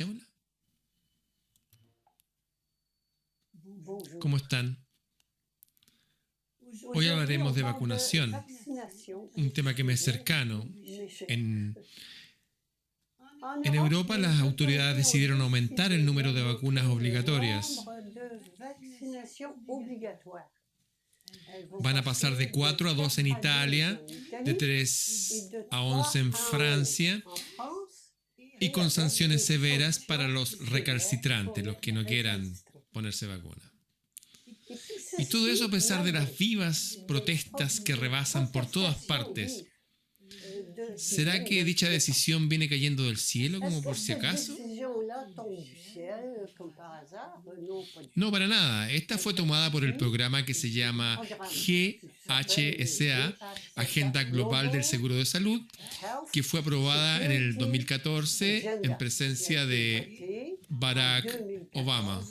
Hola. ¿Cómo están? Hoy hablaremos de vacunación, un tema que me es cercano. En Europa, las autoridades decidieron aumentar el número de vacunas obligatorias. Van a pasar de 4 a 2 en Italia, de 3 a 11 en Francia, y con sanciones severas para los recalcitrantes, los que no quieran ponerse vacuna. Y todo eso a pesar de las vivas protestas que rebasan por todas partes. ¿Será que dicha decisión viene cayendo del cielo como por si acaso? No, para nada. Esta fue tomada por el programa que se llama GHSA, Agenda Global del Seguro de Salud, que fue aprobada en el 2014 en presencia de Barack Obama,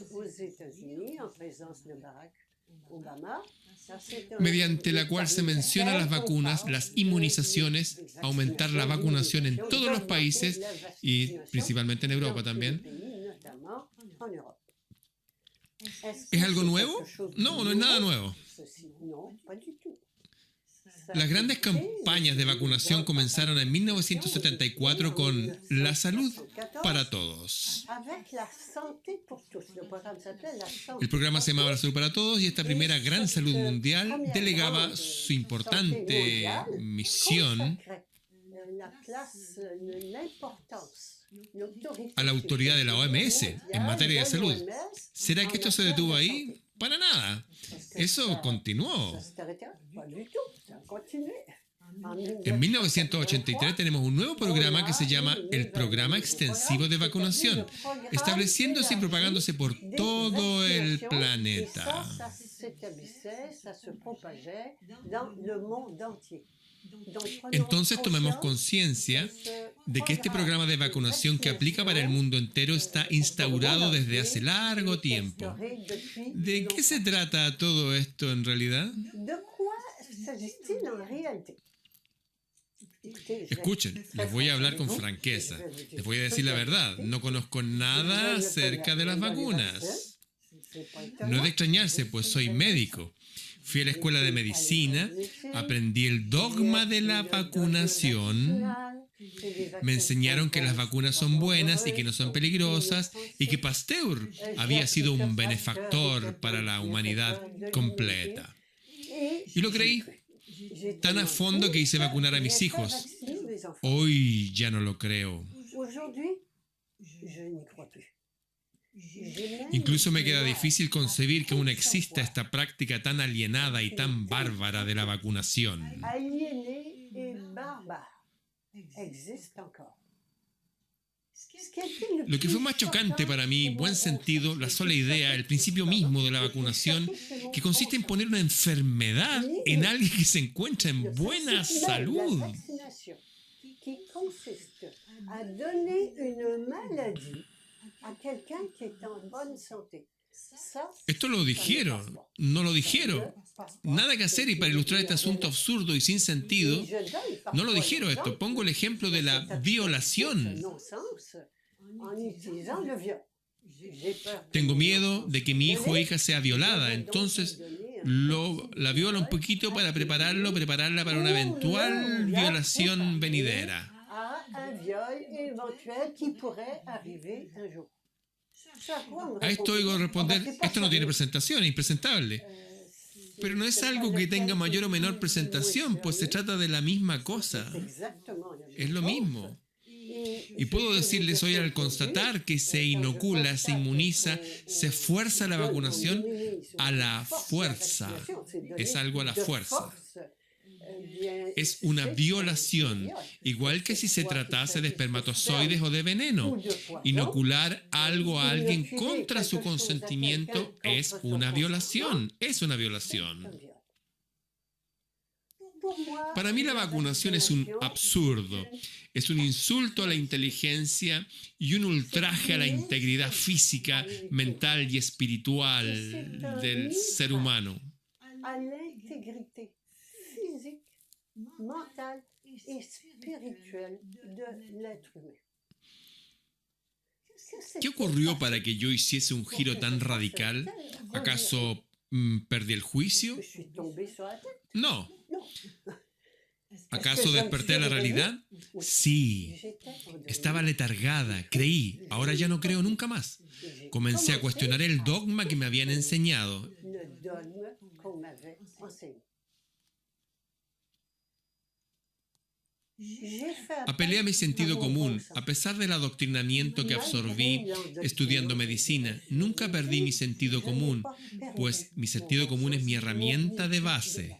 mediante la cual se menciona las vacunas, las inmunizaciones, aumentar la vacunación en todos los países y principalmente en Europa también. ¿Es algo nuevo? No, no es nada nuevo. Las grandes campañas de vacunación comenzaron en 1974 con La Salud para Todos. El programa se llamaba La Salud para Todos y esta primera gran salud mundial delegaba su importante misión a la autoridad de la OMS en materia de salud. ¿Será que esto se detuvo ahí? Para nada. Eso continuó. En 1983 tenemos un nuevo programa que se llama el Programa Extensivo de Vacunación, estableciéndose y propagándose por todo el planeta. Entonces tomemos conciencia de que este programa de vacunación que aplica para el mundo entero está instaurado desde hace largo tiempo. ¿De qué se trata todo esto en realidad? Escuchen, les voy a hablar con franqueza. Les voy a decir la verdad. No conozco nada acerca de las vacunas. No es de extrañarse, pues soy médico. Fui a la escuela de medicina, aprendí el dogma de la vacunación. Me enseñaron que las vacunas son buenas y que no son peligrosas y que Pasteur había sido un benefactor para la humanidad completa. Y lo creí tan a fondo que hice vacunar a mis hijos. Hoy ya no lo creo. Incluso me queda difícil concebir que aún exista esta práctica tan alienada y tan bárbara de la vacunación. Lo que fue más chocante para mí, buen sentido, la sola idea, el principio mismo de la vacunación, que consiste en poner una enfermedad en alguien que se encuentra en buena salud. Esto lo dijeron, no lo dijeron. Nada que hacer y para ilustrar este asunto absurdo y sin sentido, no lo dijeron esto. Pongo el ejemplo de la violación. Tengo miedo de que mi hijo o hija sea violada, entonces la viola un poquito para prepararla para una eventual violación venidera. A esto oigo responder, esto no tiene presentación, es impresentable. Pero no es algo que tenga mayor o menor presentación, pues se trata de la misma cosa. Es lo mismo. Y puedo decirles hoy al constatar que se inocula, se inmuniza, se fuerza la vacunación a la fuerza. Es algo a la fuerza. Es una violación, igual que si se tratase de espermatozoides o de veneno. Inocular algo a alguien contra su consentimiento es una violación. Es una violación. Para mí la vacunación es un absurdo. Es un insulto a la inteligencia y un ultraje a la integridad física, mental y espiritual del ser humano. ¿Qué ocurrió para que yo hiciese un giro tan radical? ¿Acaso perdí el juicio? No. ¿Acaso desperté a la realidad? Sí. Estaba letargada, creí, ahora ya no creo nunca más. Comencé a cuestionar el dogma que me habían enseñado. Apelé a mi sentido común. A pesar del adoctrinamiento que absorbí estudiando medicina, nunca perdí mi sentido común, pues mi sentido común es mi herramienta de base.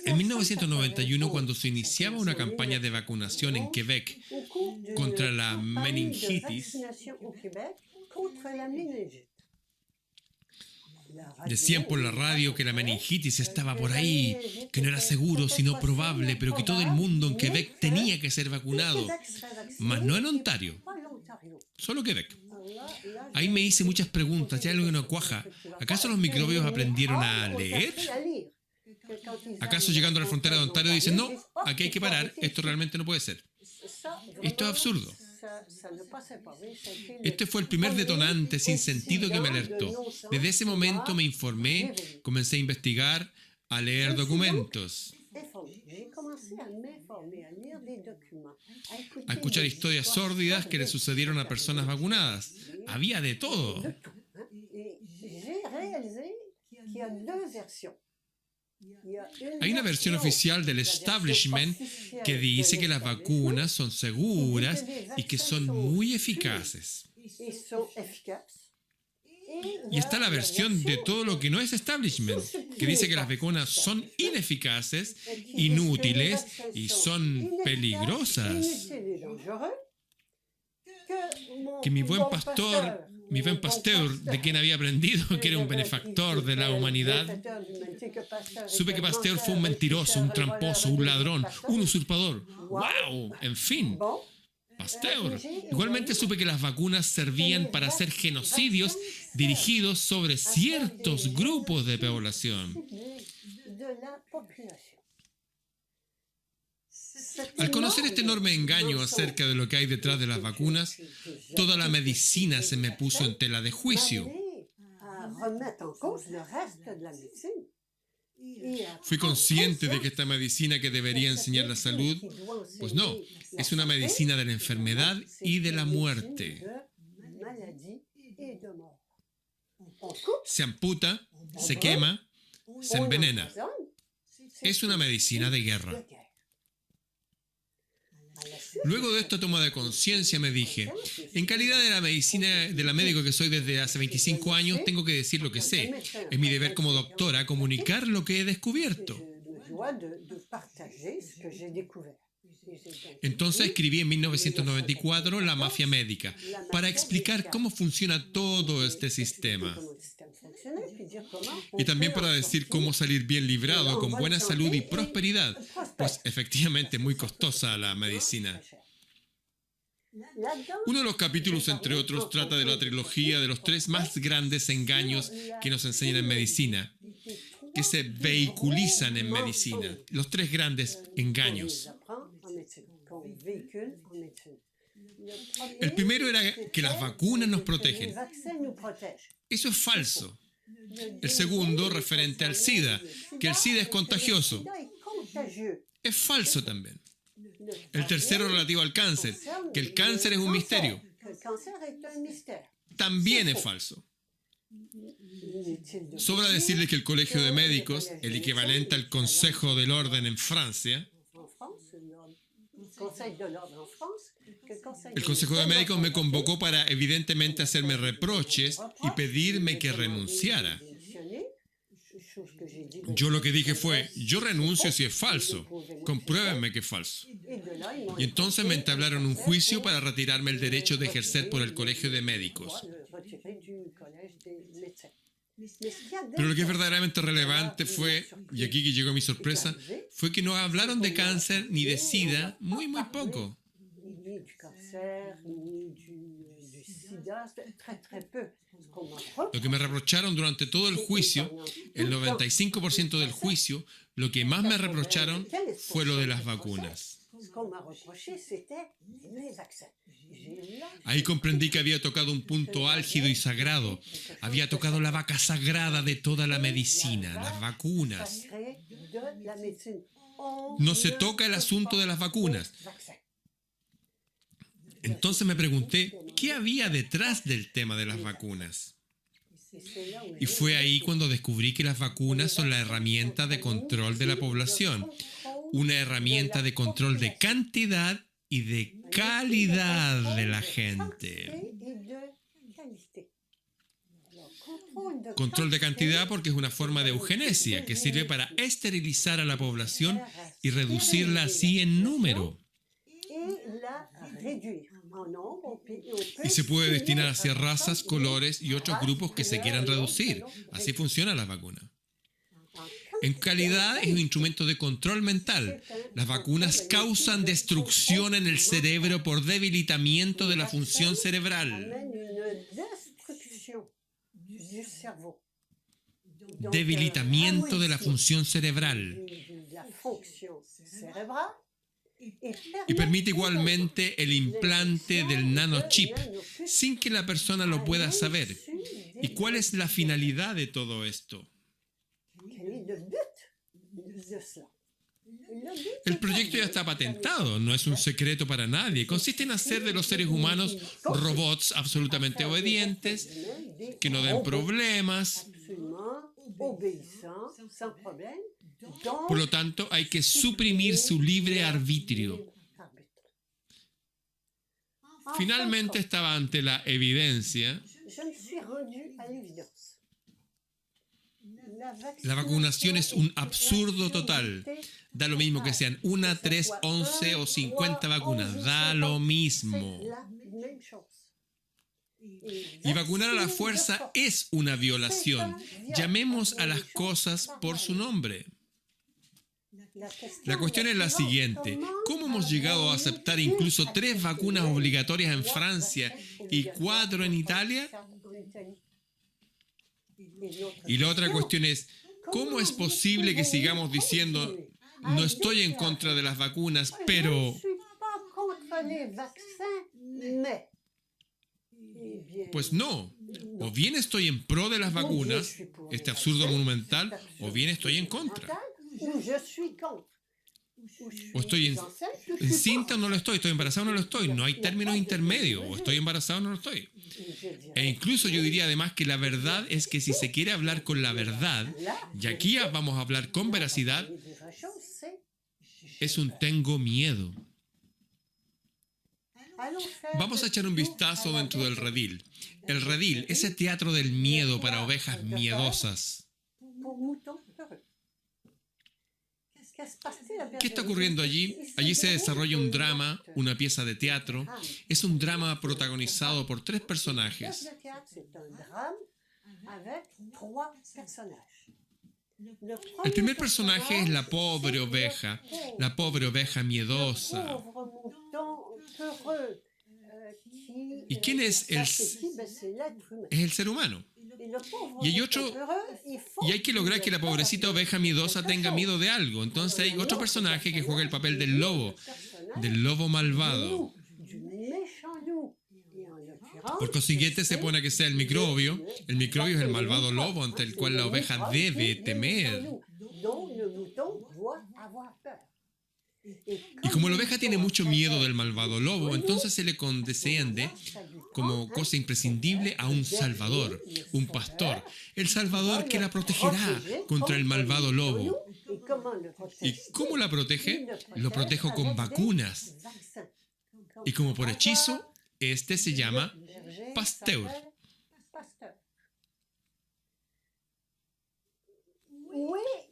En 1991, cuando se iniciaba una campaña de vacunación en Quebec contra la meningitis, decían por la radio que la meningitis estaba por ahí, que no era seguro sino probable, pero que todo el mundo en Quebec tenía que ser vacunado, mas no en Ontario, solo Quebec. Ahí me hice muchas preguntas, ya algo que no cuaja. ¿Acaso los microbios aprendieron a leer? ¿Acaso llegando a la frontera de Ontario dicen, no, aquí hay que parar, esto realmente no puede ser? Esto es absurdo. Este fue el primer detonante sin sentido que me alertó. Desde ese momento me informé, comencé a investigar, a leer documentos, a escuchar historias sórdidas que le sucedieron a personas vacunadas. Había de todo. Hay una versión oficial del establishment que dice que las vacunas son seguras y que son muy eficaces. Y está la versión de todo lo que no es establishment, que dice que las vacunas son ineficaces, inútiles y son peligrosas. Que mi buen Pasteur, de quien había aprendido que era un benefactor de la humanidad, supe que Pasteur fue un mentiroso, un tramposo, un ladrón, un usurpador. ¡Wow! En fin, Pasteur. Igualmente supe que las vacunas servían para hacer genocidios dirigidos sobre ciertos grupos de población. Al conocer este enorme engaño acerca de lo que hay detrás de las vacunas, toda la medicina se me puso en tela de juicio. Fui consciente de que esta medicina que debería enseñar la salud, pues no, es una medicina de la enfermedad y de la muerte. Se amputa, se quema, se envenena. Es una medicina de guerra. Luego de esta toma de conciencia me dije, en calidad de la médico que soy desde hace 25 años, tengo que decir lo que sé. Es mi deber como doctora comunicar lo que he descubierto. Entonces escribí en 1994 La mafia médica, para explicar cómo funciona todo este sistema. Y también para decir cómo salir bien librado, con buena salud y prosperidad, pues efectivamente es muy costosa la medicina. Uno de los capítulos, entre otros, trata de la trilogía de los 3 más grandes engaños que nos enseñan en medicina, que se vehiculizan en medicina. Los 3 grandes engaños. El primero era que las vacunas nos protegen. Eso es falso. El segundo, referente al SIDA, que el SIDA es contagioso. Es falso también. El tercero, relativo al cáncer, que el cáncer es un misterio. También es falso. Sobra decirle que el Colegio de Médicos, el equivalente al Consejo del Orden en Francia, el Consejo de Médicos me convocó para evidentemente hacerme reproches y pedirme que renunciara. Yo lo que dije fue, yo renuncio si es falso, compruébenme que es falso. Y entonces me entablaron un juicio para retirarme el derecho de ejercer por el Colegio de Médicos. Pero lo que es verdaderamente relevante fue, y aquí que llegó mi sorpresa, fue que no hablaron de cáncer ni de SIDA muy poco. Lo que me reprocharon durante todo el juicio, el 95% del juicio, lo que más me reprocharon fue lo de las vacunas. Ahí comprendí que había tocado un punto álgido y sagrado. Había tocado la vaca sagrada de toda la medicina, las vacunas. No se toca el asunto de las vacunas. Entonces me pregunté, ¿qué había detrás del tema de las vacunas? Y fue ahí cuando descubrí que las vacunas son la herramienta de control de la población, una herramienta de control de cantidad y de calidad de la gente. Control de cantidad porque es una forma de eugenesia que sirve para esterilizar a la población y reducirla así en número. Y se puede destinar hacia razas, colores y otros grupos que se quieran reducir. Así funciona la vacuna. En calidad es un instrumento de control mental. Las vacunas causan destrucción en el cerebro por debilitamiento de la función cerebral. Debilitamiento de la función cerebral. Y permite igualmente el implante del nanochip sin que la persona lo pueda saber. ¿Y cuál es la finalidad de todo esto? El proyecto ya está patentado, no es un secreto para nadie. Consiste en hacer de los seres humanos robots absolutamente obedientes, que no den problemas. Por lo tanto, hay que suprimir su libre arbitrio. Finalmente estaba ante la evidencia. La vacunación es un absurdo total. Da lo mismo que sean 1, 3, 11 o 50 vacunas. Da lo mismo. Y vacunar a la fuerza es una violación. Llamemos a las cosas por su nombre. La cuestión es la siguiente. ¿Cómo hemos llegado a aceptar incluso 3 vacunas obligatorias en Francia y 4 en Italia? Y la otra cuestión es, ¿cómo es posible que sigamos diciendo, no estoy en contra de las vacunas, pero... Pues no, o bien estoy en pro de las vacunas, este absurdo monumental, o bien estoy en contra. O estoy encinta o no lo estoy embarazado o no lo estoy, no hay términos intermedios, o estoy embarazado o no lo estoy. E incluso yo diría además que la verdad es que si se quiere hablar con la verdad, y aquí vamos a hablar con veracidad, es un tengo miedo. Vamos a echar un vistazo dentro del redil. El redil, ese teatro del miedo para ovejas miedosas. ¿Qué está ocurriendo allí? Allí se desarrolla un drama, una pieza de teatro. Es un drama protagonizado por 3 personajes. El primer personaje es la pobre oveja miedosa. ¿Y quién es? Es el ser humano. Y hay que lograr que la pobrecita oveja miedosa tenga miedo de algo. Entonces hay otro personaje que juega el papel del lobo malvado. Por consiguiente se pone a que sea el microbio. El microbio es el malvado lobo ante el cual la oveja debe temer. Y como la oveja tiene mucho miedo del malvado lobo, entonces se le condesciende como cosa imprescindible a un salvador, un pastor. El salvador que la protegerá contra el malvado lobo. ¿Y cómo la protege? Lo protejo con vacunas. Y como por hechizo, este se llama Pasteur.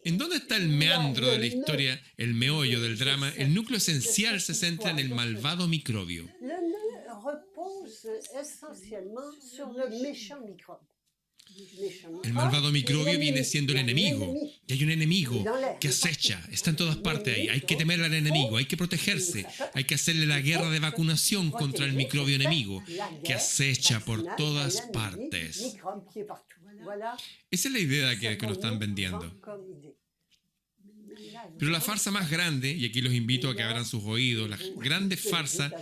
¿En dónde está el meandro de la historia, el meollo del drama? El núcleo esencial se centra en el malvado microbio. El malvado microbio viene siendo el enemigo. Y hay un enemigo que acecha. Está en todas partes ahí. Hay que temer al enemigo. Hay que protegerse. Hay que hacerle la guerra de vacunación contra el microbio enemigo que acecha por todas partes. Esa es la idea que nos están vendiendo. Pero la farsa más grande, y aquí los invito a que abran sus oídos, la grande farsa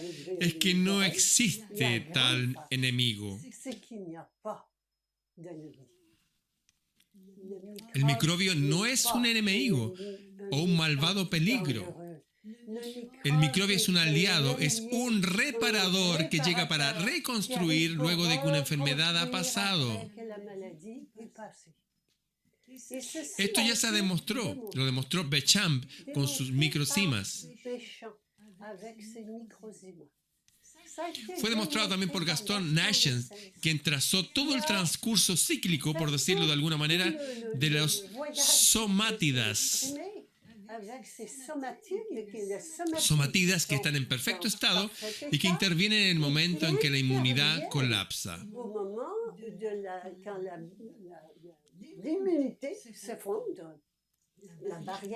es que no existe tal enemigo. El microbio no es un enemigo o un malvado peligro. El microbio es un aliado, es un reparador que llega para reconstruir luego de que una enfermedad ha pasado. Esto ya se demostró, lo demostró Béchamp con sus microcimas. Fue demostrado también por Gaston Nations, quien trazó todo el transcurso cíclico, por decirlo de alguna manera, de los somátidas. Somatidas que están en perfecto estado y que intervienen en el momento en que la inmunidad colapsa.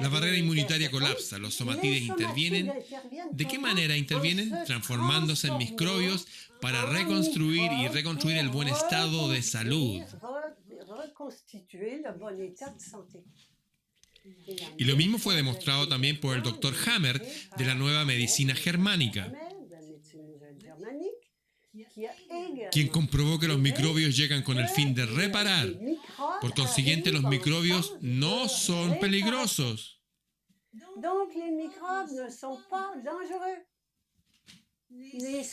La barrera inmunitaria colapsa, los somatides intervienen. ¿De qué manera intervienen? Transformándose en microbios para reconstruir el buen estado de salud. Y lo mismo fue demostrado también por el Dr. Hammer de la nueva medicina germánica, quien comprobó que los microbios llegan con el fin de reparar. Por consiguiente, los microbios no son peligrosos.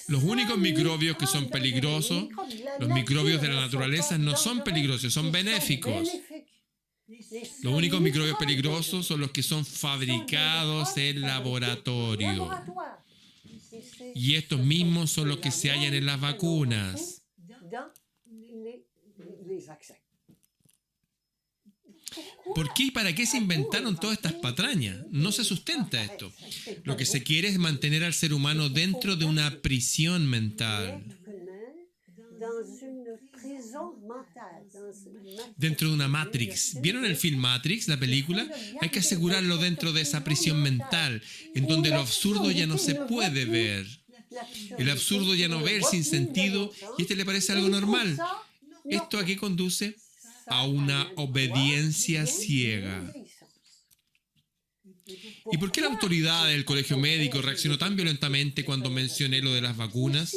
Los únicos microbios que son peligrosos, los microbios de la naturaleza, no son peligrosos, son benéficos. Los únicos microbios peligrosos son los que son fabricados en laboratorio. Y estos mismos son los que se hallan en las vacunas. ¿Por qué y para qué se inventaron todas estas patrañas? No se sustenta esto. Lo que se quiere es mantener al ser humano dentro de una prisión mental. Dentro de una Matrix. ¿Vieron el film Matrix, la película? Hay que asegurarlo dentro de esa prisión mental, en donde lo absurdo ya no se puede ver. El absurdo ya no ve el sinsentido y le parece algo normal. ¿Esto a qué conduce? A una obediencia ciega. ¿Y por qué la autoridad del colegio médico reaccionó tan violentamente cuando mencioné lo de las vacunas?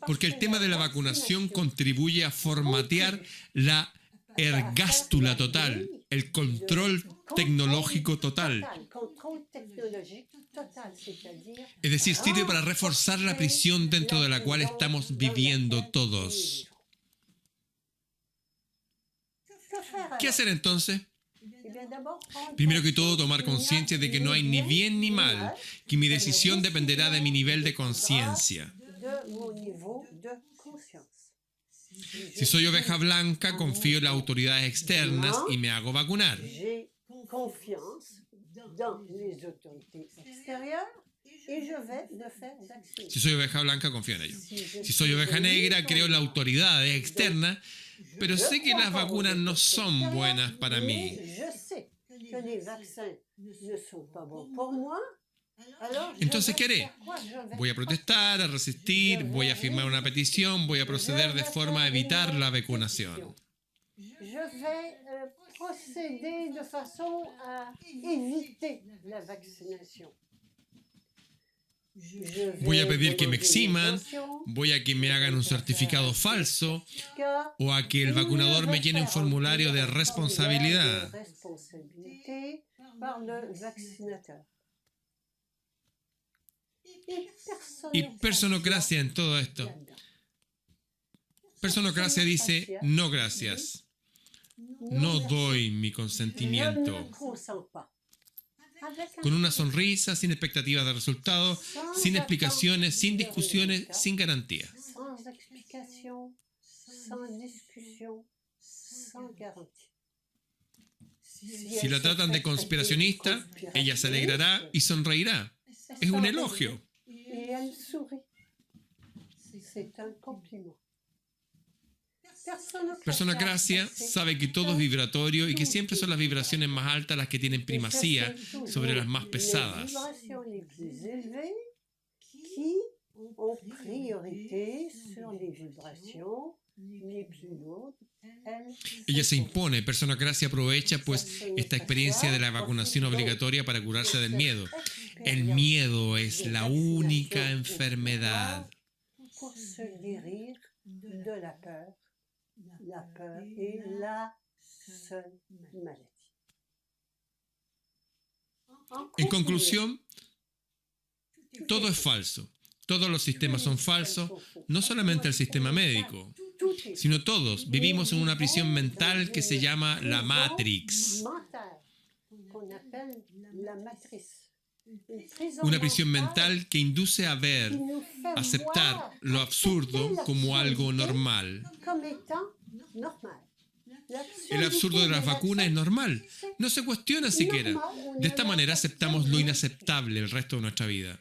Porque el tema de la vacunación contribuye a formatear la ergástula total, el control tecnológico total. Es decir, sirve para reforzar la prisión dentro de la cual estamos viviendo todos. ¿Qué hacer entonces? Primero que todo, tomar conciencia de que no hay ni bien ni mal, que mi decisión dependerá de mi nivel de conciencia. Si soy oveja blanca, confío en las autoridades externas y me hago vacunar. Si soy oveja blanca, confío en ello. Si soy oveja negra, creo en las autoridades externas, pero sé que las vacunas no son buenas para mí. Entonces, ¿qué haré? Voy a protestar, a resistir, voy a firmar una petición, voy a proceder de forma a evitar la vacunación. Voy a pedir que me eximan, voy a que me hagan un certificado falso o a que el vacunador me llene un formulario de responsabilidad. Y personocracia en todo esto. Personocracia dice, no gracias. No doy mi consentimiento. Con una sonrisa, sin expectativas de resultados, sin explicaciones, sin discusiones, sin garantía. Si la tratan de conspiracionista, ella se alegrará y sonreirá. Es un elogio. Personocracia sabe que todo es vibratorio y que siempre son las vibraciones más altas las que tienen primacía sobre las más pesadas. en priorité sur les vibrations les plus lourdes. Ella se impone, Personocracia aprovecha pues esta experiencia de la vacunación obligatoria para curarse del miedo. El miedo es la única enfermedad. Pour se guérir de la peur. La peur est la seule maladie. En conclusión, todo es falso. Todos los sistemas son falsos, no solamente el sistema médico, sino todos. Vivimos en una prisión mental que se llama la Matrix. Una prisión mental que induce a ver, aceptar lo absurdo como algo normal. El absurdo de las vacunas es normal, no se cuestiona siquiera. De esta manera aceptamos lo inaceptable el resto de nuestra vida.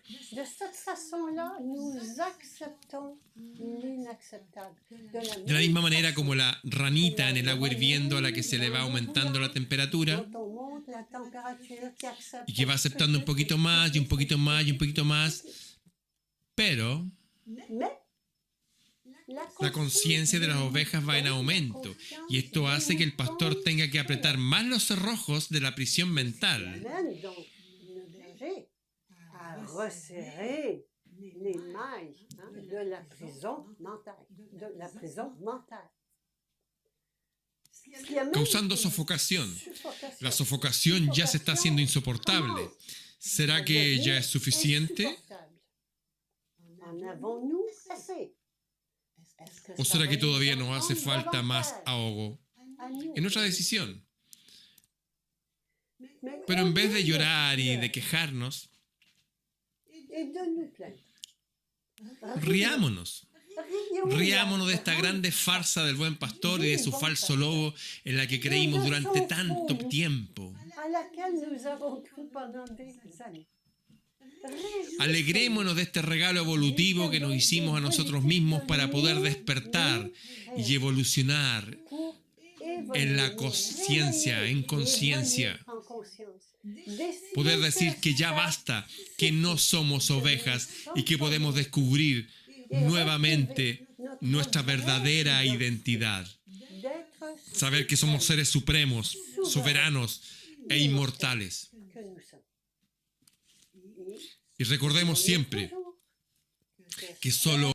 De la misma manera como la ranita en el agua hirviendo a la que se le va aumentando la temperatura y que va aceptando un poquito más y un poquito más y un poquito más, pero la conciencia de las ovejas va en aumento y esto hace que el pastor tenga que apretar más los cerrojos de la prisión mental. Causando sofocación. La sofocación ya se está haciendo insoportable. ¿Será que ya es suficiente? ¿O será que todavía nos hace falta más ahogo? Es nuestra decisión. Pero en vez de llorar y de quejarnos, riámonos. Riámonos de esta grande farsa del buen pastor y de su falso lobo en la que creímos durante tanto tiempo. Alegrémonos de este regalo evolutivo que nos hicimos a nosotros mismos para poder despertar y evolucionar en la conciencia, en conciencia. Poder decir que ya basta, que no somos ovejas y que podemos descubrir nuevamente nuestra verdadera identidad. Saber que somos seres supremos, soberanos e inmortales. Y recordemos siempre que solo